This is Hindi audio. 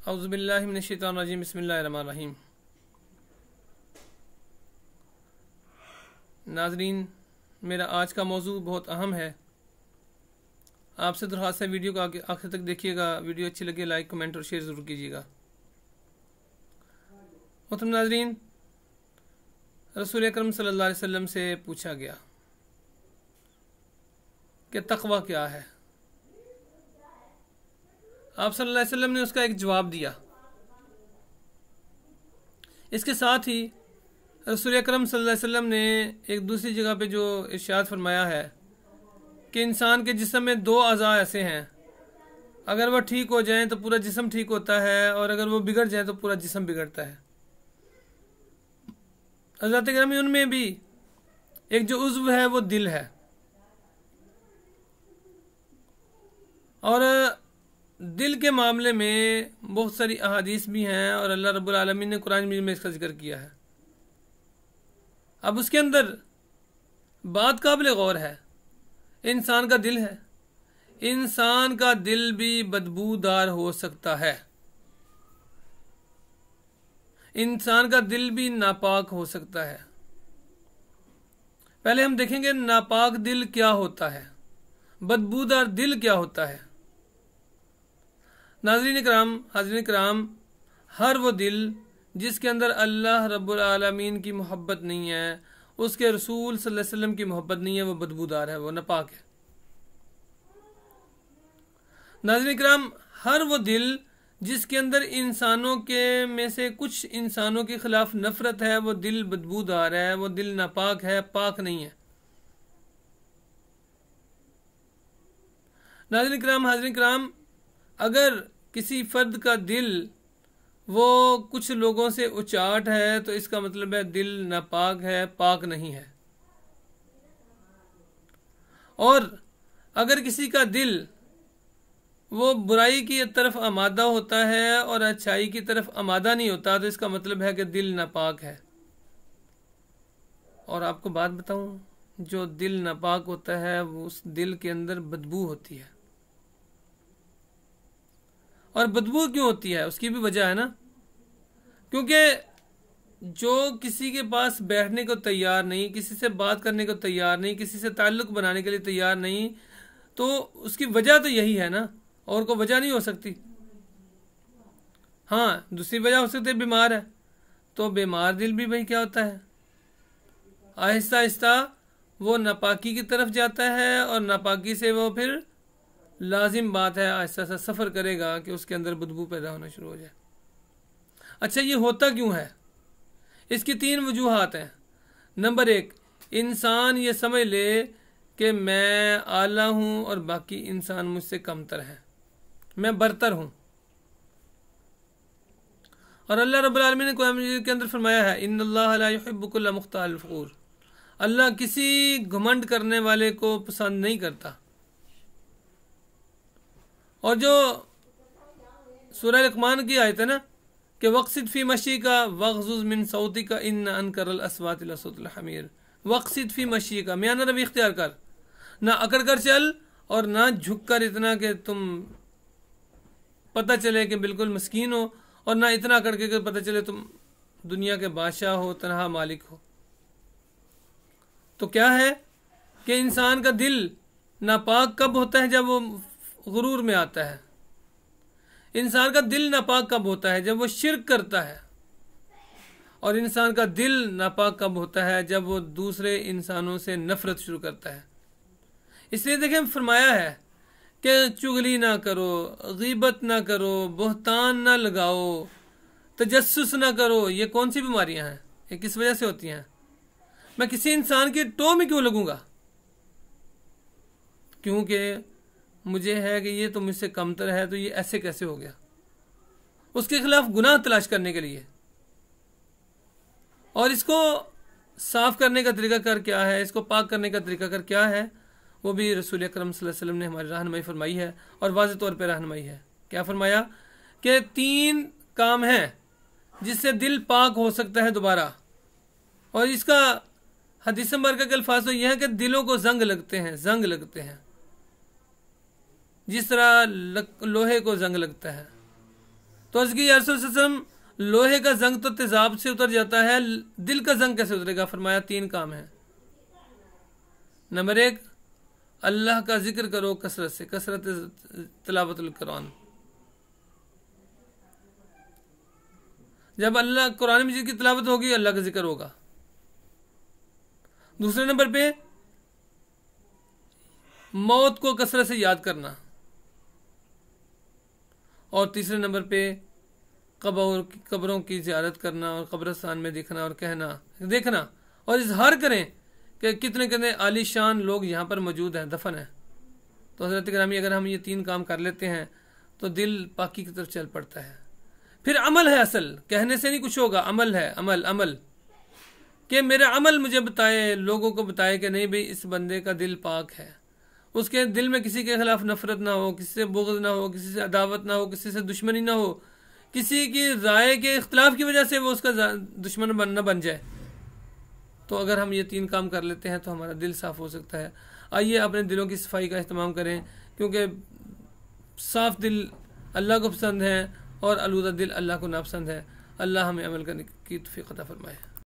औज़ुबिल्लाहि मिनश्शैतानिर्रजीम बिस्मिल्लाहिर्रहमानिर्रहीम। नाज़रीन, मेरा आज का मौजू बहुत अहम है। आपसे दरख्वास्त है वीडियो को आखिर तक देखिएगा। वीडियो अच्छी लगे लाइक कमेंट और शेयर ज़रूर कीजिएगा। मोहतरम नाज़रीन, रसूल अकरम सल्लल्लाहु अलैहि वसल्लम से पूछा गया कि तक़वा क्या है। आप सल्लल्लाहु अलैहि वसल्लम ने उसका एक जवाब दिया। इसके साथ ही रसूल अकरम सल्लल्लाहु अलैहि वसल्लम ने एक दूसरी जगह पे जो इरशाद फरमाया है कि इंसान के जिस्म में दो अज़ा ऐसे हैं, अगर वह ठीक हो जाएं तो पूरा जिस्म ठीक होता है, और अगर वो बिगड़ जाए तो पूरा जिस्म बिगड़ता है। हज़रत गिरामी, उनमें भी एक जो उज़्व है वो दिल है। और दिल के मामले में बहुत सारी अहादीस भी हैं और अल्लाह रब्बुल आलमीन ने कुरान मजीद में इसका जिक्र किया है। अब उसके अंदर बात काबिल गौर है, इंसान का दिल है। इंसान का दिल भी बदबूदार हो सकता है, इंसान का दिल भी नापाक हो सकता है। पहले हम देखेंगे नापाक दिल क्या होता है, बदबूदार दिल क्या होता है। नाज़रीन कराम, हाज़रीन कराम, हर वो दिल जिसके अंदर अल्लाह रब्बुल आलमीन की मोहब्बत नहीं है, उसके रसूल सल्लल्लाहु अलैहि वसल्लम की मोहब्बत नहीं है, वो बदबूदार है, वो नापाक है। नाज़रीन कराम, हर वो दिल जिसके अंदर इंसानों के में से कुछ इंसानों के खिलाफ नफरत है, वो दिल बदबूदार है, वो दिल नापाक है, पाक नहीं है। नाज़रीन कराम, हाज़रीन कराम, अगर किसी फर्द का दिल वो कुछ लोगों से उचाट है तो इसका मतलब है दिल नापाक है, पाक नहीं है। और अगर किसी का दिल वो बुराई की तरफ आमादा होता है और अच्छाई की तरफ आमादा नहीं होता तो इसका मतलब है कि दिल नापाक है। और आपको बात बताऊं, जो दिल नापाक होता है वो उस दिल के अंदर बदबू होती है। और बदबू क्यों होती है, उसकी भी वजह है ना, क्योंकि जो किसी के पास बैठने को तैयार नहीं, किसी से बात करने को तैयार नहीं, किसी से ताल्लुक बनाने के लिए तैयार नहीं, तो उसकी वजह तो यही है ना, और कोई वजह नहीं हो सकती। हाँ, दूसरी वजह हो सकती है बीमार है, तो बीमार दिल भी भाई क्या होता है, आहिस्ता आहिस्ता वो नापाकी की तरफ जाता है, और नापाकी से वो फिर लाजिम बात है आहिस्ता आहिस्ता सफ़र करेगा कि उसके अंदर बदबू पैदा होना शुरू हो जाए। अच्छा, ये होता क्यों है? इसकी तीन वजूहात हैं। नंबर एक, इंसान ये समझ ले कि मैं आला हूँ और बाकी इंसान मुझसे कमतर हैं, मैं बरतर हूँ। और अल्लाह रब्बुल आलमीन ने कुरान मजीद के अंदर फरमाया है, इन्नल्लाह ला युहिब्बु कुल्ला मुख्तालिन फखूर। अल्लाह किसी घमंड करने वाले को पसंद नहीं करता। और जो सूरह लुक़मान की आयत है ना कि वक़्सिद फ़ी मशी का वग़्ज़ुज़ मिन सौती का इन अनकरल अस्वाति लसौतुल हमीर। वक़्सिद फ़ी मशी का, मियाँ रवि इख्तियार कर, ना अकड़ कर चल और ना झुक कर इतना कि तुम पता चले कि बिल्कुल मस्कीन हो, और ना इतना अकड़ के पता चले तुम दुनिया के बादशाह हो, तनहा मालिक हो। तो क्या है कि इंसान का दिल नापाक कब होता है? जब वो गुरूर में आता है। इंसान का दिल नापाक कब होता है? जब वो शिर्क करता है। और इंसान का दिल नापाक कब होता है? जब वो दूसरे इंसानों से नफरत शुरू करता है। इसलिए देखें, फरमाया है कि चुगली ना करो, गीबत ना करो, बोहतान ना लगाओ, तजस्सुस ना करो। ये कौन सी बीमारियां हैं? ये किस वजह से होती हैं? मैं किसी इंसान की टो में क्यों लगूंगा? क्योंकि मुझे है कि ये तो मुझसे कमतर है, तो ये ऐसे कैसे हो गया? उसके खिलाफ गुनाह तलाश करने के लिए। और इसको साफ करने का तरीका कर क्या है, इसको पाक करने का तरीका कर क्या है, वो भी रसूल अकरम सल्लल्लाहु अलैहि वसल्लम ने हमारी रहनुमाई फरमाई है, और वाज़ेह तौर पर रहनुमाई है। क्या फरमाया कि 3 काम हैं जिससे दिल पाक हो सकता है दोबारा। और इसका हदीस मुबारक के अल्फाज तो यह है कि दिलों को जंग लगते हैं, जंग लगते हैं, जिस तरह लोहे को जंग लगता है। तो अर्ज़ की या रसूल सल्लल्लाहु अलैहि वसल्लम, लोहे का जंग तो तेजाब से उतर जाता है, दिल का जंग कैसे उतरेगा? फरमाया 3 काम है। नंबर 1, अल्लाह का जिक्र करो कसरत से, कसरत तिलावतुल कुरान। जब अल्लाह कुरान मजीद की तिलावत होगी, अल्लाह का जिक्र होगा। दूसरे नंबर पे मौत को कसरत से याद करना। और तीसरे नंबर पे कब्रों की ज़ियारत करना और कब्रिस्तान में देखना और देखना और इजहार करें कि कितने कितने आलीशान लोग यहाँ पर मौजूद हैं, दफन हैं। तो हज़रत गिरामी, अगर हम ये 3 काम कर लेते हैं तो दिल पाकी की तरफ चल पड़ता है। फिर अमल है, असल कहने से नहीं कुछ होगा, अमल है। अमल कि मेरा अमल मुझे बताए, लोगों को बताए कि नहीं भाई इस बंदे का दिल पाक है, उसके दिल में किसी के खिलाफ नफरत ना हो, किसी से बुग़्ज़ ना हो, किसी से अदावत ना हो, किसी से दुश्मनी ना हो, किसी की राय के इख्तलाफ की वजह से वो उसका दुश्मन बन जाए। तो अगर हम ये 3 काम कर लेते हैं तो हमारा दिल साफ़ हो सकता है। आइए अपने दिलों की सफाई का अहतमाम करें, क्योंकि साफ़ दिल अल्लाह को पसंद है और आलूदा दिल अल्लाह को नापसंद है। अल्लाह हमें अमल करने की तौफीक अता फरमाए।